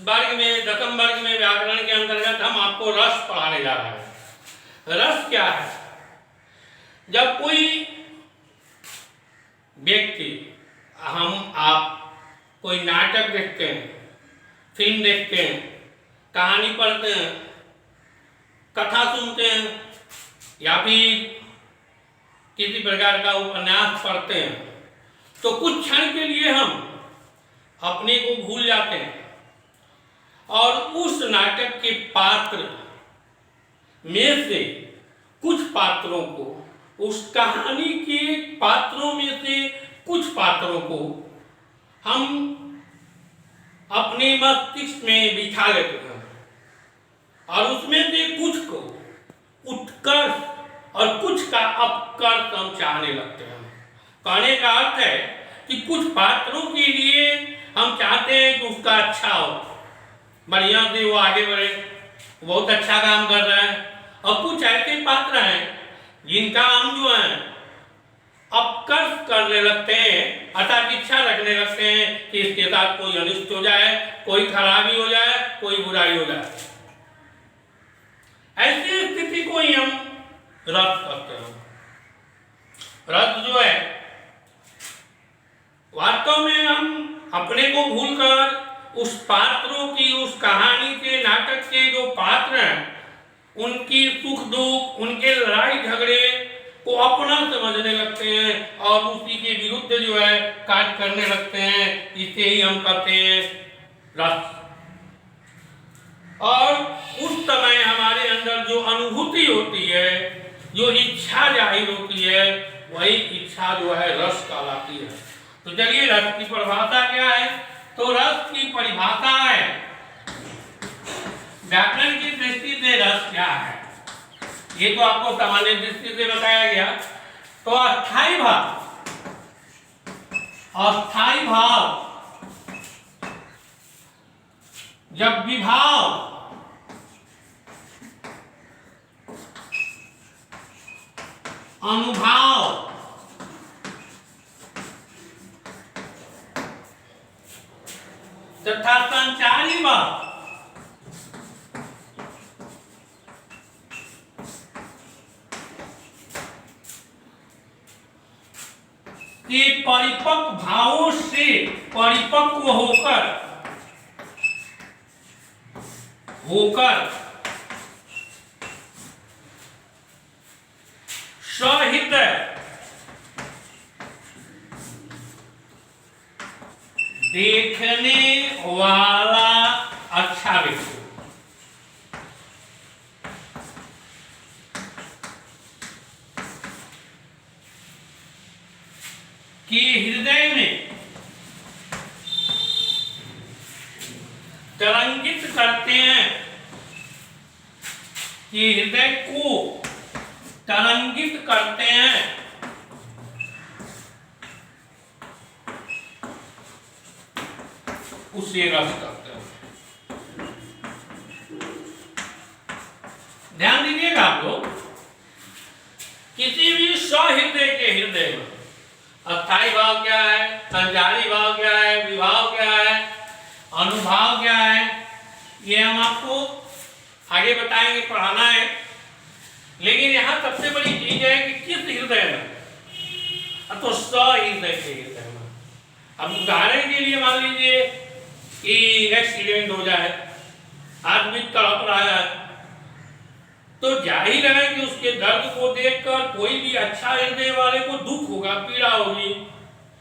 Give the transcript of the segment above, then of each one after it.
वर्ग में, दसम वर्ग में व्याकरण के अंतर्गत हम आपको रस पढ़ाने जा रहे हैं। रस क्या है? जब कोई व्यक्ति, हम आप कोई नाटक देखते हैं, फिल्म देखते हैं, कहानी पढ़ते हैं, कथा सुनते हैं या फिर किसी प्रकार का उपन्यास पढ़ते हैं, तो कुछ क्षण के लिए हम अपने को भूल जाते हैं और उस नाटक के पात्र में से कुछ पात्रों को, उस कहानी के पात्रों में से कुछ पात्रों को हम अपने मस्तिष्क में बिठा लेते हैं और उसमें से कुछ को उत्कर्ष और कुछ का अपकर्ष हम चाहने लगते हैं। कहने का अर्थ है कि कुछ पात्रों के लिए हम चाहते हैं कि उसका अच्छा हो, बढ़िया से वो आगे बढ़े, बहुत अच्छा काम कर रहे हैं, और कुछ ऐसे पात्र हैं जिनका हम जो है अपकर्ष करने लगते हैं, अर्थात इच्छा रखने लगते हैं कि इसके साथ कोई अनिष्ट हो जाए, कोई खराबी हो जाए, कोई बुराई हो जाए। ऐसी स्थिति को ही हम रस कहते हैं। रस जो है वास्तव में हम अपने को भूलकर उस पात्रों की, उस कहानी के, नाटक के जो पात्र हैं, उनकी सुख दुख, उनके लड़ाई झगड़े को अपना समझने लगते हैं और उसी के विरुद्ध जो है कार्य करने लगते हैं। इसे ही हम कहते हैं रस। और उस समय हमारे अंदर जो अनुभूति होती है, जो इच्छा जाहिर होती है, वही इच्छा जो है रस कहलाती है। तो चलिए रस की परिभाषा क्या है? तो रस की परिभाषा है, व्याकरण की दृष्टि से रस क्या है ये तो आपको सामान्य दृष्टि से बताया गया। तो अस्थाई भाव, अस्थाई भाव जब विभाव अनुभाव तथा संचारी भाव के परिपक्व भावों से परिपक्व होकर सहृदय देखने वाला अच्छा व्यक्ति कि हृदय में तरंगित करते हैं, कि हृदय को तरंगित करते हैं, उसे रस करते हैं। ध्यान दीजिएगा आप लोग, किसी भी सहृदय के हृदय में अस्थाई भाव क्या है, संचारी भाव क्या है, विभाव क्या है, अनुभाव क्या है, ये हम आपको आगे बताएंगे, पढ़ाना है। लेकिन यहाँ सबसे बड़ी चीज है कि किस हृदय में, तो सहृदय के हृदय में। अब उदाहरण के लिए मान लीजिए कि एक्सीडेंट हो जाए, आदमी तड़प रहा है, तो जाहिर है कि उसके दर्द को देखकर कोई भी अच्छा हृदय वाले को दुख होगा, पीड़ा होगी,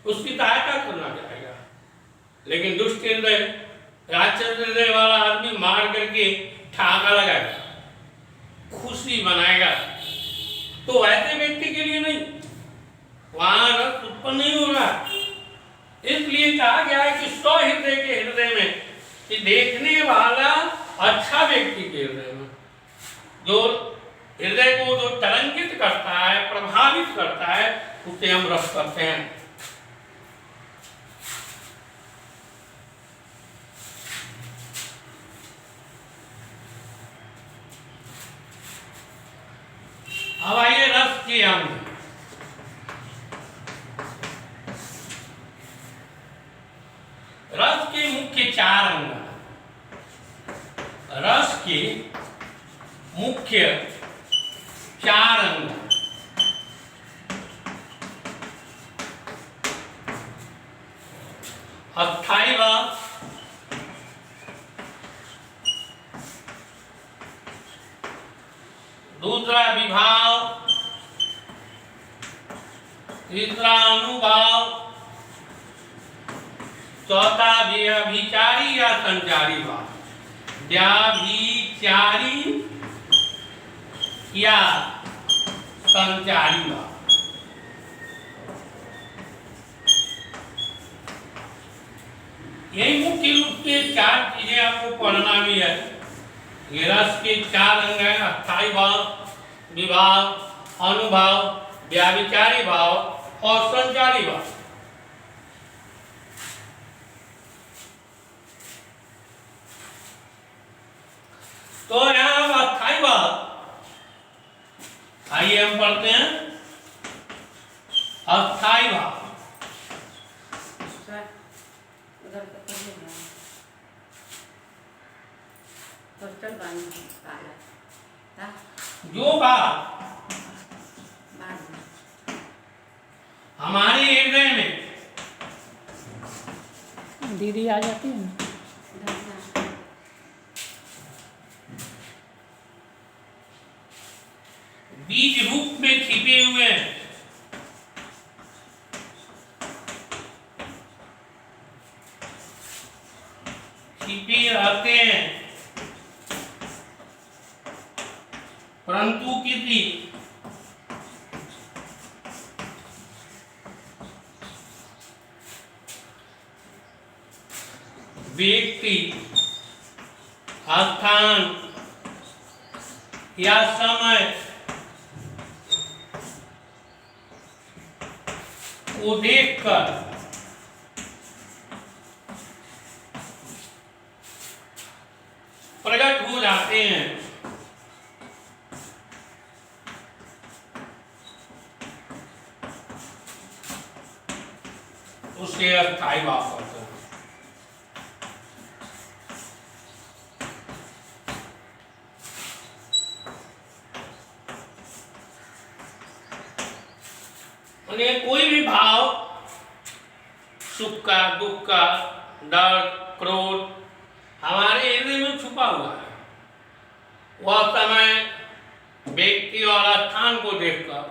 उसकी सहायता करना चाहेगा। लेकिन दुष्ट हृदय, राक्षस हृदय वाला आदमी मार करके ठाका लगाएगा, खुशी मनाएगा। तो ऐसे व्यक्ति के लिए नहीं, वहां रस उत्पन्न नहीं हो रहा। इसलिए कहा गया है कि सहृदय के हृदय में, कि देखने वाला अच्छा व्यक्ति के हृदय में, जो हृदय को जो तरंगित करता है, प्रभावित करता है, उसे हम रस करते हैं। अब आइए रस के अंग। रस के मुख्य 4 अंग हैं। के मुख्य 4 अंग। अस्थाई भाव, दूसरा विभाव, तीसरा अनुभाव, चौथा व्यभिचारी या संचारी भाव। व्याभिचारी या संचारी भाव। यही मुख्य रूप से 4 चीजें आपको पढ़ना भी है। ये रस के 4 अंग हैं, अस्थाई भाव, विभाव, अनुभाव, व्याभिचारी भाव और संचारी भाव। तो यहां हम अस्थाई भाव, आइए हम पढ़ते हैं अस्थाई भाव। जो बात हमारे हृदय में, दीदी आ जाती है ना, बीज रूप में छिपे हुए हैं, छिपे रहते हैं, परंतु किसी व्यक्ति, स्थान या समय को देखकर प्रकट हो जाते हैं। उसके अस्थाई भाव करते हैं। कोई भी भाव, सुख का, दुख का, डर, क्रोध हमारे हृदय में छुपा हुआ है। वह समय, व्यक्ति और स्थान को देखकर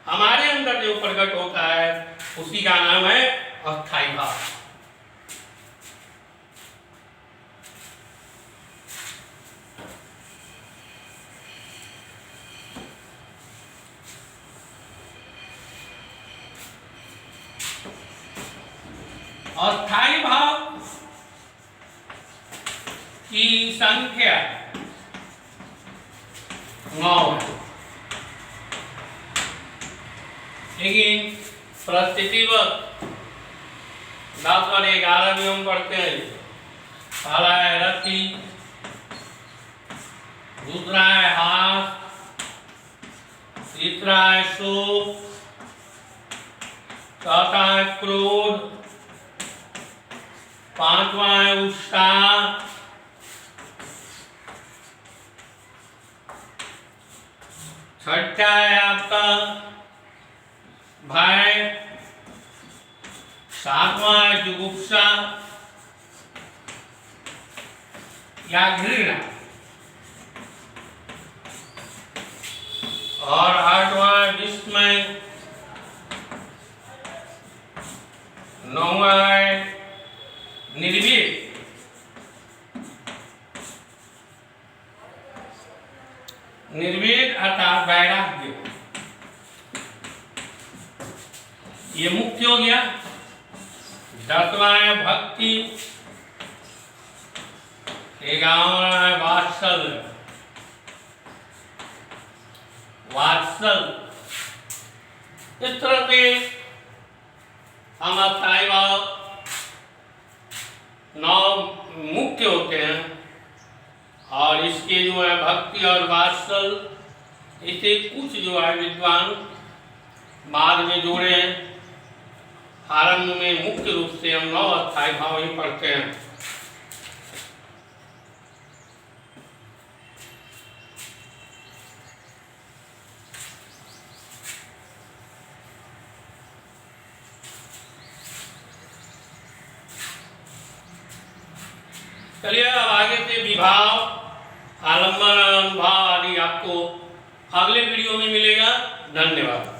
हमारे अंदर जो प्रकट होता है उसी का नाम है अस्थाई भाव। अस्थाई भाव की संख्या 9 है, लेकिन परिस्थितिवत 10 और 11 भी हम पढ़ते हैं। पहला है रति, दूसरा है हास, तीसरा है शोक, चौथा है क्रोध, 5वां है उत्साह, 6ठा है आपका भय, 7वां है जुगुप्सा या घृणा, और 8वां है विस्मय, 9वां है निर्भीक, निर्भीक अर्थात वैराग्य। ये मुख्य हो गया। 10वां है भक्ति, 11वां है वात्सल्य। इस तरह से हम अस्थाई भाव 9 मुख्य होते हैं, और इसके जो है भक्ति और वात्सल्य, इसे कुछ जो है विद्वान बाद में जोड़े हैं। आरंभ में मुख्य रूप से हम 9 अस्थाई भाव ही पढ़ते हैं। चलिए अब आगे से विभाव, आलम्बन, अनुभाव आदि आपको अगले वीडियो में मिलेगा। धन्यवाद।